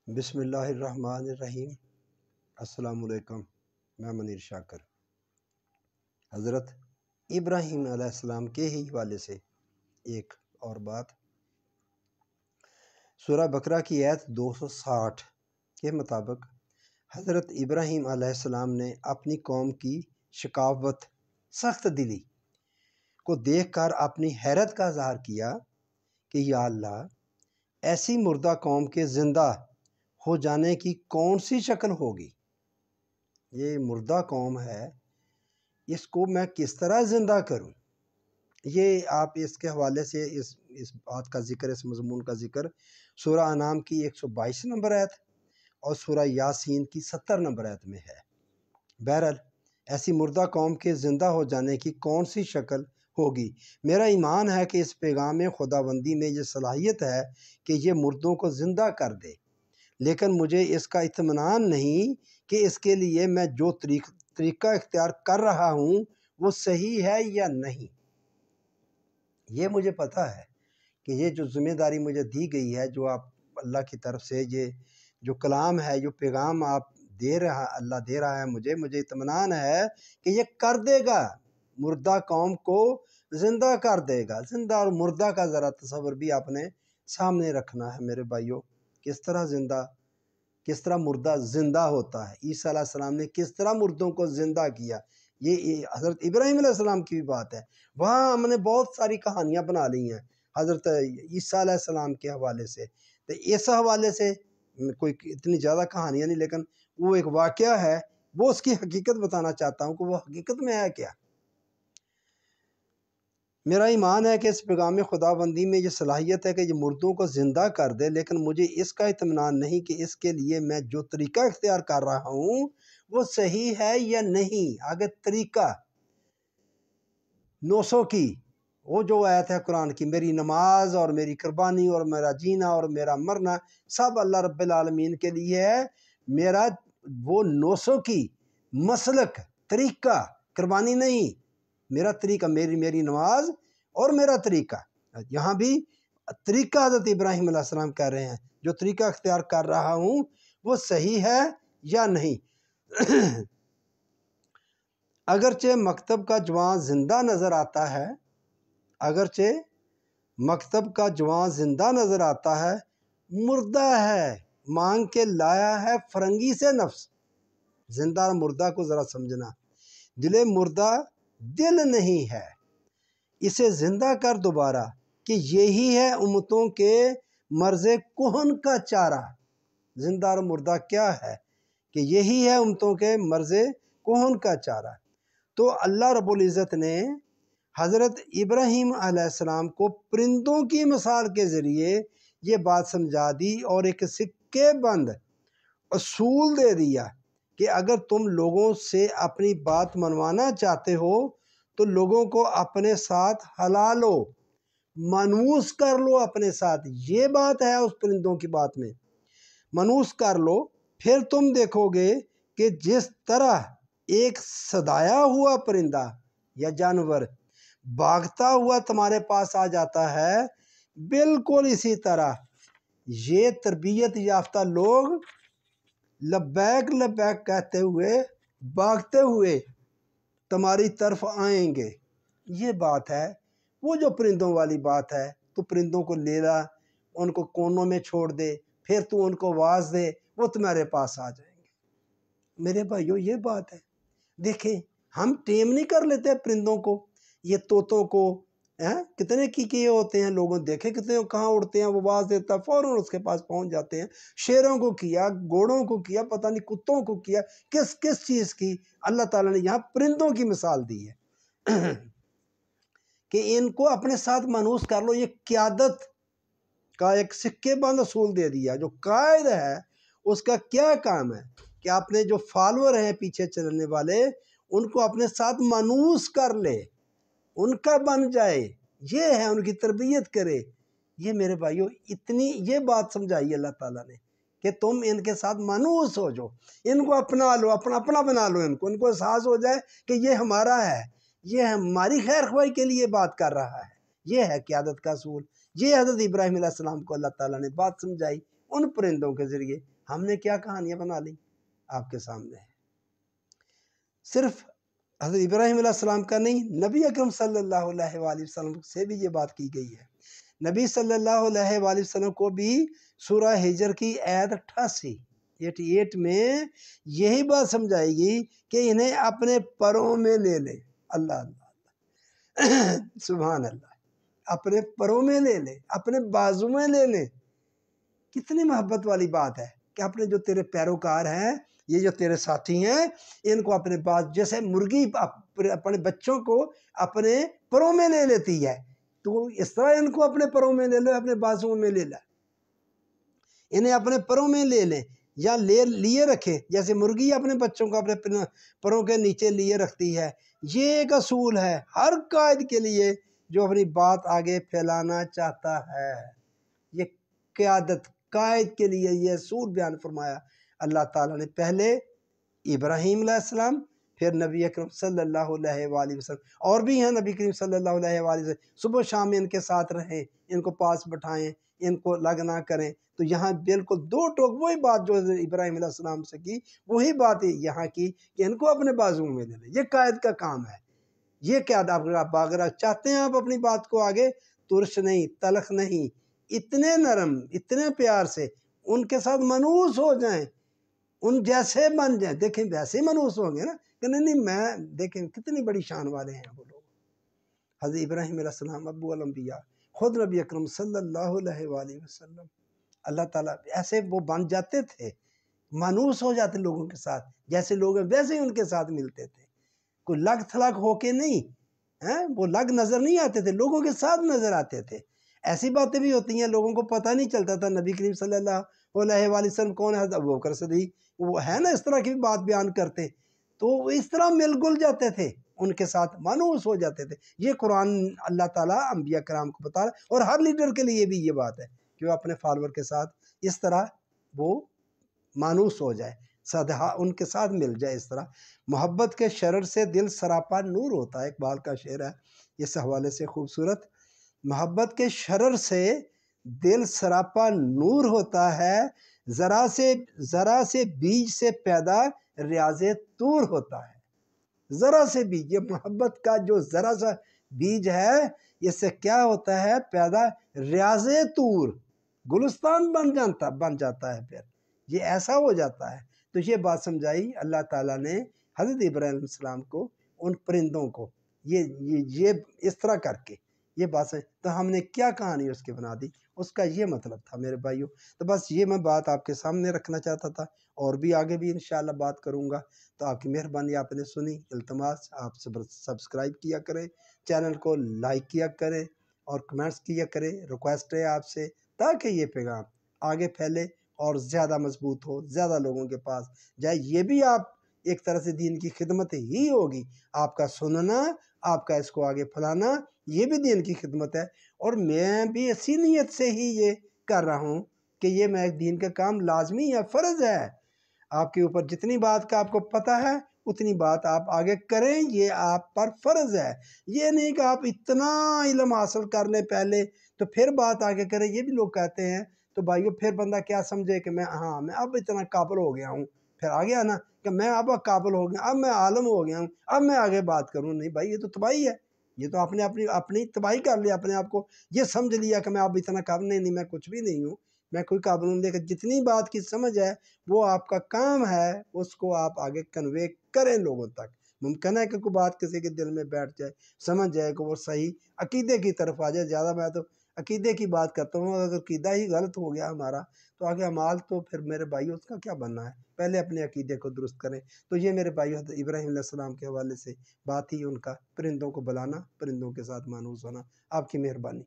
بسم اللہ الرحمن الرحیم۔ السلام علیکم، میں منیر شاکر۔ حضرت ابراہیم علیہ السلام کے ہی حوالے سے ایک اور بات، سورہ بقرہ کی آیت 260 کے مطابق حضرت ابراہیم علیہ السلام نے اپنی قوم کی شقاوت، سخت دلی کو دیکھ کر اپنی حیرت کا اظہار کیا کہ یا اللہ، ایسی مردہ قوم کے زندہ ہو جانے کی کون سی شکل ہوگی؟ یہ مردہ قوم ہے، اس کو میں کس طرح زندہ کروں؟ یہ آپ اس کے حوالے سے اس بات کا ذکر، اس مضمون کا ذکر سورہ انعام کی 122 نمبر آیت اور سورہ یاسین کی 70 نمبر آیت میں ہے۔ بہرحال ایسی مردہ قوم کے زندہ ہو جانے کی کون سی شکل ہوگی؟ میرا ایمان ہے کہ اس پیغام خداوندی میں یہ صلاحیت ہے کہ یہ مردوں کو زندہ کر دے، لیکن مجھے اس کا اطمینان نہیں کہ اس کے لیے میں جو طریقہ اختیار کر رہا ہوں وہ صحیح ہے یا نہیں۔ یہ مجھے پتہ ہے کہ یہ جو ذمہ داری مجھے دی گئی ہے، جو آپ اللہ کی طرف سے یہ جو کلام ہے، جو پیغام آپ اللہ دے رہا ہے مجھے اطمینان ہے کہ یہ کر دے گا، مردہ قوم کو زندہ کر دے گا۔ زندہ اور مردہ کا ذرا تصور بھی آپ نے سامنے رکھنا ہے میرے بھائیوں۔ کس طرح مردہ زندہ ہوتا ہے؟ عیسیٰ علیہ السلام نے کس طرح مردوں کو زندہ کیا؟ یہ حضرت ابراہیم علیہ السلام کی بھی بات ہے۔ وہاں ہم نے بہت ساری کہانیاں بنا لی ہیں حضرت عیسیٰ علیہ السلام کے حوالے سے، تو اس حوالے سے کوئی اتنی زیادہ کہانیاں نہیں، لیکن وہ ایک واقعہ ہے، وہ اس کی حقیقت بتانا چاہتا ہوں کہ وہ حقیقت میں ہے کیا۔ میرا ایمان ہے کہ اس پیغام خداوندی میں یہ صلاحیت ہے کہ یہ مردوں کو زندہ کر دے، لیکن مجھے اس کا اطمینان نہیں کہ اس کے لیے میں جو طریقہ اختیار کر رہا ہوں وہ صحیح ہے یا نہیں۔ آگے طریقہ 900 کی وہ جو آیت ہے قرآن کی، میری نماز اور میری قربانی اور میرا جینا اور میرا مرنا سب اللہ رب العالمین کے لیے ہے۔ میرا وہ 900 کی مسلک، طریقہ، قربانی نہیں، میرا طریقہ، میری نماز اور میرا طریقہ۔ یہاں بھی طریقہ حضرت ابراہیم علیہ السلام کہہ رہے ہیں، جو طریقہ اختیار کر رہا ہوں وہ صحیح ہے یا نہیں۔ اگرچہ مکتب کا جوان زندہ نظر آتا ہے، مردہ ہے، مانگ کے لایا ہے فرنگی سے نفس۔ زندہ اور مردہ کو ذرا سمجھنا، دل مردہ دل نہیں ہے، اسے زندہ کر دوبارہ، کہ یہی ہے امتوں کے مرض کہن کا چارہ۔ زندہ اور مردہ کیا ہے؟ کہ یہی ہے امتوں کے مرض کہن کا چارہ۔ تو اللہ رب العزت نے حضرت ابراہیم علیہ السلام کو پرندوں کی مثال کے ذریعے یہ بات سمجھا دی اور ایک سکے بند اصول دے دیا کہ اگر تم لوگوں سے اپنی بات منوانا چاہتے ہو تو لوگوں کو اپنے ساتھ ہلا لو، منوس کر لو اپنے ساتھ۔ یہ بات ہے اس پرندوں کی بات میں، منوس کر لو، پھر تم دیکھو گے کہ جس طرح ایک صدایا ہوا پرندہ یا جانور بھاگتا ہوا تمہارے پاس آ جاتا ہے، بالکل اسی طرح یہ تربیت یافتہ لوگ لبیک لبیک کہتے ہوئے بھاگتے ہوئے تمہاری طرف آئیں گے۔ یہ بات ہے، وہ جو پرندوں والی بات ہے۔ تو پرندوں کو لے لا، ان کو کونوں میں چھوڑ دے، پھر تو ان کو آواز دے، وہ تمہارے پاس آ جائیں گے۔ میرے بھائیو یہ بات ہے۔ دیکھیں، ہم ٹیم نہیں کر لیتے پرندوں کو، یہ طوطوں کو، کتنے کیے ہوتے ہیں لوگوں دیکھے، کتنے کہاں اڑتے ہیں، وہ آواز دیتا فوراً اس کے پاس پہنچ جاتے ہیں۔ شیروں کو کیا، گھوڑوں کو کیا، پتہ نہیں کتوں کو کیا، کس چیز کی اللہ تعالیٰ نے یہاں پرندوں کی مثال دی ہے کہ ان کو اپنے ساتھ منحوس کر لو۔ یہ قیادت کا ایک سکے بند اصول دے دیا۔ جو قائد ہے اس کا کیا کام ہے کہ اپنے جو فالوور ہیں، پیچھے چلنے والے، ان کو اپنے ساتھ منحوس کر لے، ان کا بن جائے، یہ ہے، ان کی تربیت کرے۔ یہ میرے بھائیو اتنی یہ بات سمجھائی اللہ تعالیٰ نے کہ تم ان کے ساتھ منحوس ہو جو، ان کو اپنا لو، اپنا بنا لو، ان کو احساس ہو جائے کہ یہ ہمارا ہے، یہ ہماری خیر خواہی کے لیے بات کر رہا ہے۔ یہ ہے قیادت کا اصول۔ یہ حضرت ابراہیم علیہ السلام کو اللہ تعالیٰ نے بات سمجھائی ان پرندوں کے ذریعے۔ ہم نے کیا کہانیاں بنا لی آپ کے سامنے. صرف حضرت ابراہیم علیہ السلام کا نہیں، نبی اکرم صلی اللہ علیہ وآلہ وسلم سے بھی یہ بات کی گئی ہے. نبی صلی اللہ علیہ وآلہ وسلم کو بھی سورہ ہجر کی آیت 88 میں یہی بات سمجھائے گی کہ انہیں اپنے پروں میں لے لے. اللہ اللہ سبحان اللہ. اپنے پروں میں لے لے، اپنے بازو میں لے لے. کتنی محبت والی بات ہے کہ اپنے جو تیرے پیروکار ہیں، یہ جو تیرے ساتھی ہیں، ان کو اپنے باز، جیسے مرغی اپنے بچوں کو اپنے پروں میں لے لیتی ہے، تو اس طرح ان کو اپنے پروں میں لے لے، اپنے بازوں میں لے لے، انہیں اپنے پروں میں لے لے یا لیے رکھے، جیسے مرغی اپنے بچوں کو اپنے پروں کے نیچے لیے رکھتی ہے. یہ ایک اصول ہے ہر قائد کے لیے جو اپنی بات آگے پھیلانا چاہتا ہے. یہ قیادت قائد کے لیے یہ اصول بیان فرمایا اللہ تعالیٰ نے. پہلے ابراہیم علیہ السلام، پھر نبی اکرم صلی اللہ علیہ وآلہ وسلم، اور بھی ہیں نبی کریم صلی اللہ علیہ وآلہ وسلم. صبح شام ان کے ساتھ رہیں، ان کو پاس بٹھائیں، ان کو لگ نہ کریں. تو یہاں بالکل دو ٹوک وہی بات جو ابراہیم علیہ السلام سے کی، وہی بات یہاں کی کہ ان کو اپنے بازو میں لے لیں. یہ قائد کا کام ہے. یہ کیا آپ اگر چاہتے ہیں آپ اپنی بات کو آگے ترش نہیں، تلخ نہیں، اتنے نرم، اتنے پیار سے ان کے ساتھ منوس ہو جائیں، ان جیسے بن جائیں. دیکھیں ویسے ہی منوس ہوں گے نا کہ نہیں میں، دیکھیں کتنی بڑی شان والے ہیں وہ لوگ. حضرت ابراہیم علیہ السلام ابو الانبیاء، خود نبی اکرم صلی اللہ علیہ وآلہ وسلم، اللہ تعالیٰ ایسے وہ بن جاتے تھے، منوس ہو جاتے لوگوں کے ساتھ، جیسے لوگ ہیں ویسے ہی ان کے ساتھ ملتے تھے. کوئی لگ تھلگ ہو کے نہیں، وہ لگ نظر نہیں آتے تھے، لوگوں کے ساتھ نظر آتے تھے. ایسی باتیں بھی ہوتی ہیں لوگوں کو پتہ نہیں چلتا تھا نبی کریم صلی اللہ علیہ وآلہ وسلم کون ہے. ابوبکر صدیق وہ ہے نا، اس طرح کی بات بیان کرتے، تو اس طرح مل گل جاتے تھے، ان کے ساتھ مانوس ہو جاتے تھے. یہ قرآن اللہ تعالیٰ انبیاء کرام کو بتا رہا ہے، اور ہر لیڈر کے لیے بھی یہ بات ہے کہ وہ اپنے فالوور کے ساتھ اس طرح وہ مانوس ہو جائے، ان کے ساتھ مل جائے. اس طرح محبت کے شرر سے دل سراپا نور ہوتا ہے. اقبال کا شعر ہے اس حوالے سے خوبصورت. محبت کے شرر سے دل سراپا نور ہوتا ہے، ذرا سے بیج سے پیدا ریاض طور ہوتا ہے. ذرا سے بیج، یہ محبت کا جو ذرا سا بیج ہے، اس سے کیا ہوتا ہے پیدا؟ ریاض طور، گلستان بن جاتا ہے. پھر یہ ایسا ہو جاتا ہے. تو یہ بات سمجھائی اللہ تعالیٰ نے حضرت ابراہیم علیہ السلام کو، ان پرندوں کو، یہ اس طرح کر کے یہ بات سمجھ. تو ہم نے کیا کہانی اس کی بنا دی، اس کا یہ مطلب تھا میرے بھائیوں. تو بس یہ میں بات آپ کے سامنے رکھنا چاہتا تھا، اور بھی آگے بھی انشاءاللہ بات کروں گا. تو آپ کی مہربانی، آپ نے سنی. التماس آپ سبسکرائب کیا کریں، چینل کو لائک کیا کریں اور کمنٹس کیا کریں. ریکویسٹ ہے آپ سے، تاکہ یہ پیغام آگے پھیلے اور زیادہ مضبوط ہو، زیادہ لوگوں کے پاس جائے. یہ بھی آپ ایک طرح سے دین کی خدمت ہی ہوگی. آپ کا سننا، آپ کا اس کو آگے پھیلانا، یہ بھی دین کی خدمت ہے. اور میں بھی اسی نیت سے ہی یہ کر رہا ہوں کہ یہ میں دین کا کام لازمی ہے، فرض ہے. آپ کے اوپر جتنی بات کا آپ کو پتہ ہے اتنی بات آپ آگے کریں، یہ آپ پر فرض ہے. یہ نہیں کہ آپ اتنا علم حاصل کر لیں پہلے تو پھر بات آگے کریں. یہ بھی لوگ کہتے ہیں. تو بھائیو پھر بندہ کیا سمجھے کہ میں اب اتنا قابل ہو گیا ہوں، پھر آگے آنا کہ میں اب قابل ہو گیا، اب میں عالم ہو گیا ہوں، اب میں آگے بات کروں. نہیں بھائی، یہ تو تباہی ہے. یہ تو آپ نے اپنی تباہی کر لیا اپنے آپ کو. یہ سمجھ لیا کہ میں اب اتنا قابل نہیں، میں کچھ بھی نہیں ہوں، میں کوئی قابل نہیں. لیکن جتنی بات کی سمجھ ہے وہ آپ کا کام ہے، اس کو آپ آگے کنوے کریں لوگوں تک. ممکن ہے کہ کوئی بات کسی کے دل میں بیٹھ جائے، سمجھ جائے کہ وہ صحیح عقیدے کی طرف آ جائے. زیادہ میں تو عقیدے کی بات کرتا ہوں. اگر عقیدہ ہی غلط ہو گیا ہمارا تو آگے عمال تو پھر میرے بھائی اس کا کیا بننا ہے. پہلے اپنے عقیدے کو درست کریں. تو یہ میرے بھائی ابراہیم علیہ السلام کے حوالے سے بات ہی ان کا، پرندوں کو بلانا، پرندوں کے ساتھ مانوس ہونا. آپ کی مہربانی.